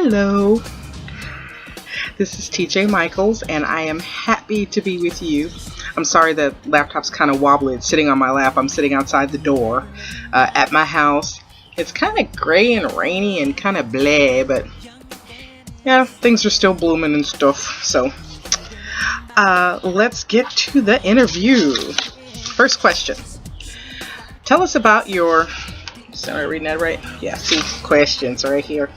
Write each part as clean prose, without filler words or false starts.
Hello, this is TJ Michaels, and I am happy to be with you. I'm sorry the laptop's kind of wobbly. It's sitting on my lap. I'm sitting outside the door at my house. It's kind of gray and rainy and kind of bleh, but yeah, things are still blooming and stuff. So let's get to the interview. First question. Tell us about your... Am I reading that right? Yeah, see, questions right here.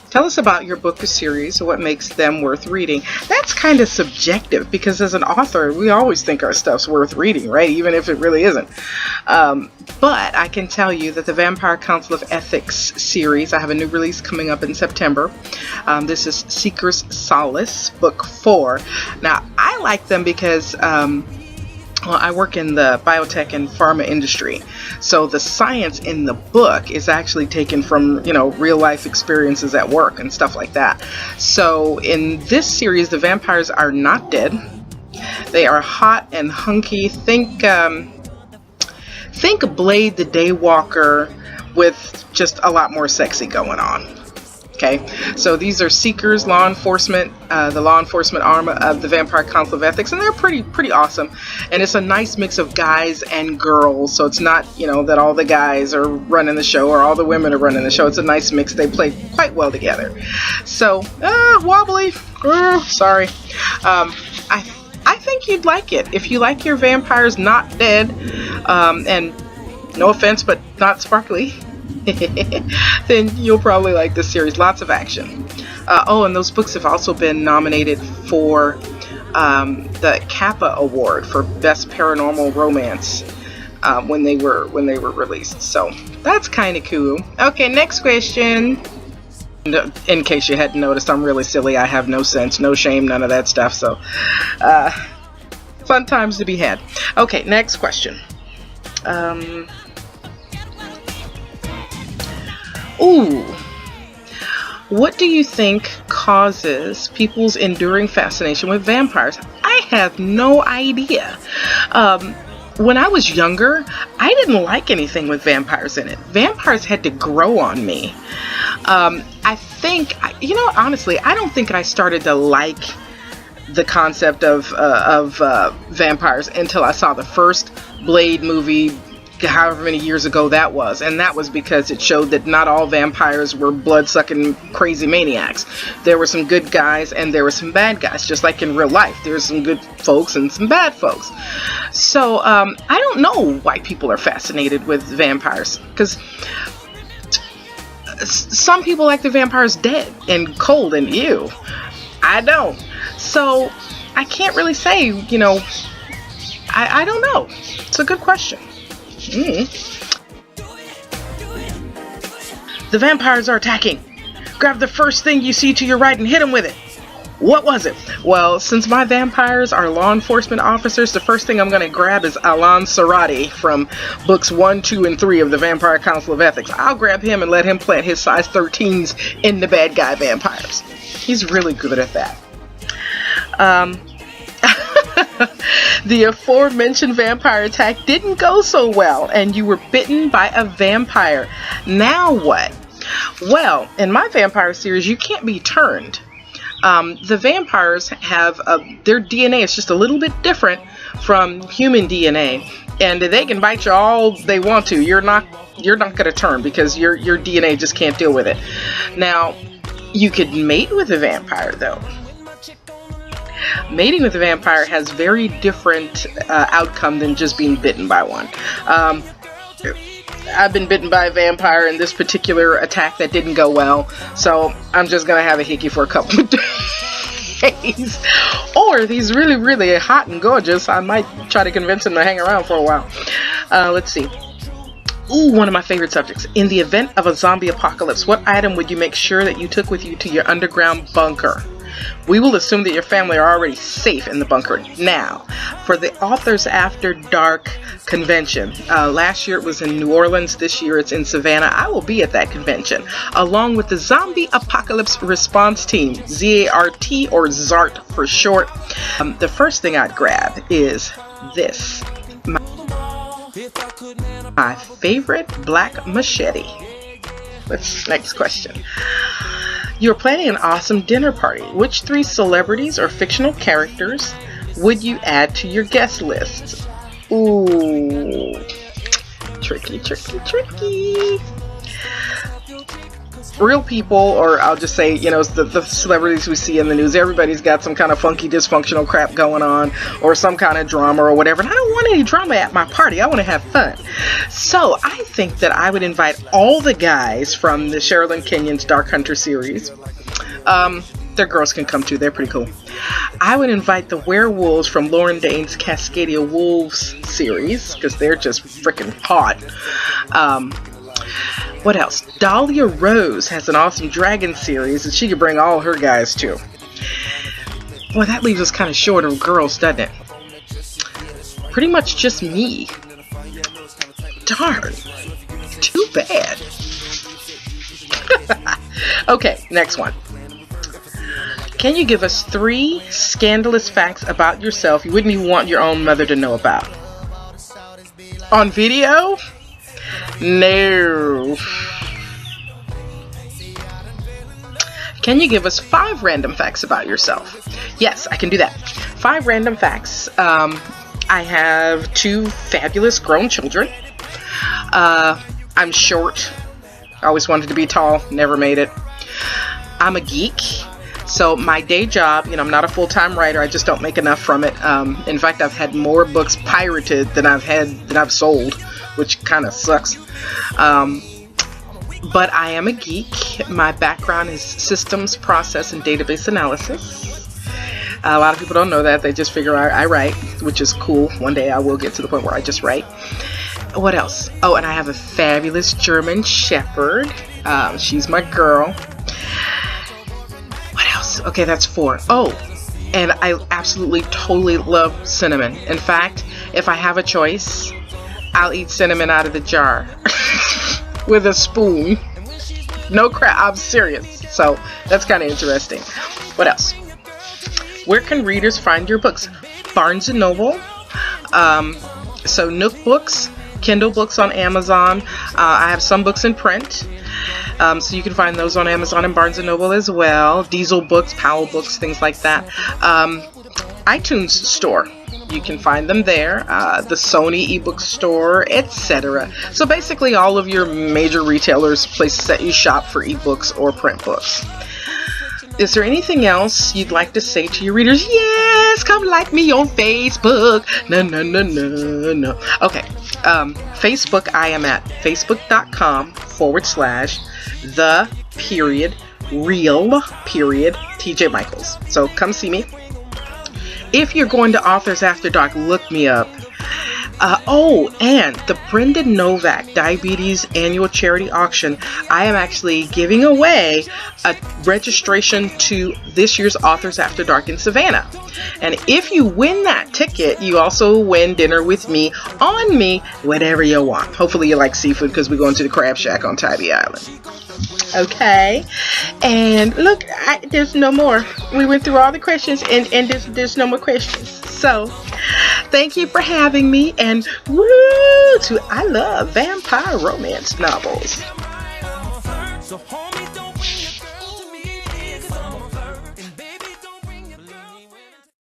Tell us about your book series, what makes them worth reading. That's kind of subjective because as an author, we always think our stuff's worth reading, right? Even if it really isn't. But I can tell you that the Vampire Council of Ethics series, I have a new release coming up in September. This is Seeker's Solace, book 4. Now, I like them because... well, I work in the biotech and pharma industry, so the science in the book is actually taken from, real life experiences at work and stuff like that. So in this series, the vampires are not dead. They are hot and hunky. Think Blade the Daywalker with just a lot more sexy going on. Okay, so these are Seekers, law enforcement, the law enforcement arm of the Vampire Council of Ethics, and they're pretty awesome. And it's a nice mix of guys and girls, so it's not, that all the guys are running the show or all the women are running the show. It's a nice mix. They play quite well together. So, wobbly, sorry. I think you'd like it. If you like your vampires not dead, and no offense, but not sparkly, then you'll probably like this series. Lots of action. And those books have also been nominated for the Kappa Award for Best Paranormal Romance when they were released. So that's kind of cool. Okay, next question. In case you hadn't noticed, I'm really silly. I have no sense, no shame, none of that stuff. So fun times to be had. Okay, next question. What do you think causes people's enduring fascination with vampires? I have no idea. When I was younger, I didn't like anything with vampires in it. Vampires had to grow on me. I think, honestly, I don't think I started to like the concept of vampires until I saw the first Blade movie, however many years ago that was, and that was because it showed that not all vampires were blood-sucking crazy maniacs. There were some good guys and there were some bad guys, just like in real life. There's some good folks and some bad folks. So I don't know why people are fascinated with vampires, because some people like the vampires dead and cold and ew. I don't. So I can't really say, I don't know. It's a good question. The vampires are attacking. Grab the first thing you see to your right and hit them with it. What was it? Well, since my vampires are law enforcement officers, the first thing I'm going to grab is Alan Sarati from books 1, 2, and 3 of the Vampire Council of Ethics. I'll grab him and let him plant his size 13s in the bad guy vampires. He's really good at that. The aforementioned vampire attack didn't go so well, and you were bitten by a vampire. Now what? Well, in my vampire series, you can't be turned. The vampires have their DNA is just a little bit different from human DNA, and they can bite you all they want to. You're not going to turn because your DNA just can't deal with it. Now, you could mate with a vampire though. Mating with a vampire has very different outcome than just being bitten by one. I've been bitten by a vampire in this particular attack that didn't go well, so I'm just gonna have a hickey for a couple of days. Or if he's really, really hot and gorgeous, I might try to convince him to hang around for a while. Let's see. One of my favorite subjects. In the event of a zombie apocalypse, what item would you make sure that you took with you to your underground bunker? We will assume that your family are already safe in the bunker. Now, for the Authors After Dark convention, last year it was in New Orleans, this year it's in Savannah. I will be at that convention, along with the Zombie Apocalypse Response Team, ZART or ZART for short. The first thing I'd grab is this. My favorite black machete. Next question. You're planning an awesome dinner party. Which 3 celebrities or fictional characters would you add to your guest list? Ooh. Tricky, tricky, tricky. Real people, or I'll just say, you know, the celebrities we see in the news. Everybody's got some kind of funky, dysfunctional crap going on, or some kind of drama or whatever. And I don't want any drama at my party. I want to have fun. So I think that I would invite all the guys from the Sherilyn Kenyon's Dark Hunter series. Their girls can come too. They're pretty cool. I would invite the werewolves from Lauren Dane's Cascadia Wolves series, because they're just freaking hot. What else? Dahlia Rose has an awesome dragon series that she could bring all her guys to. Boy, that leaves us kind of short of girls, doesn't it? Pretty much just me. Darn. Too bad. Okay, next one. Can you give us 3 scandalous facts about yourself you wouldn't even want your own mother to know about? On video? No. Can you give us 5 random facts about yourself? Yes, I can do that. 5 random facts. I have 2 fabulous grown children. I'm short. I always wanted to be tall, never made it. I'm a geek. So my day job, you know, I'm not a full-time writer. I just don't make enough from it. In fact, I've had more books pirated than I've sold, which kind of sucks. But I am a geek. My background is systems, process, and database analysis. A lot of people don't know that. They just figure I write, which is cool. One day I will get to the point where I just write. What else? Oh, and I have a fabulous German Shepherd. She's my girl. What else? Okay, that's 4. Oh, and I absolutely, totally love cinnamon. In fact, if I have a choice, I'll eat cinnamon out of the jar with a spoon. No crap, I'm serious. So that's kind of interesting. What else? Where can readers find your books? Barnes & Noble. So Nook Books, Kindle books on Amazon. I have some books in print. So you can find those on Amazon and Barnes & Noble as well. Diesel Books, Powell Books, things like that. iTunes Store. You can find them there. The Sony ebook store, etc. So basically all of your major retailers, places that you shop for ebooks or print books. Is there anything else you'd like to say to your readers? Yes, come like me on Facebook. No. Okay. Facebook, I am at facebook.com/the_real TJ Michaels. So come see me. If you're going to Authors After Dark, look me up. And the Brendan Novak Diabetes Annual Charity Auction, I am actually giving away a registration to this year's Authors After Dark in Savannah. And if you win that ticket, you also win dinner with me, on me, whatever you want. Hopefully you like seafood, because we're going to the Crab Shack on Tybee Island. Okay, and look, there's no more. We went through all the questions, and there's no more questions. So, thank you for having me, and woo! I love vampire romance novels.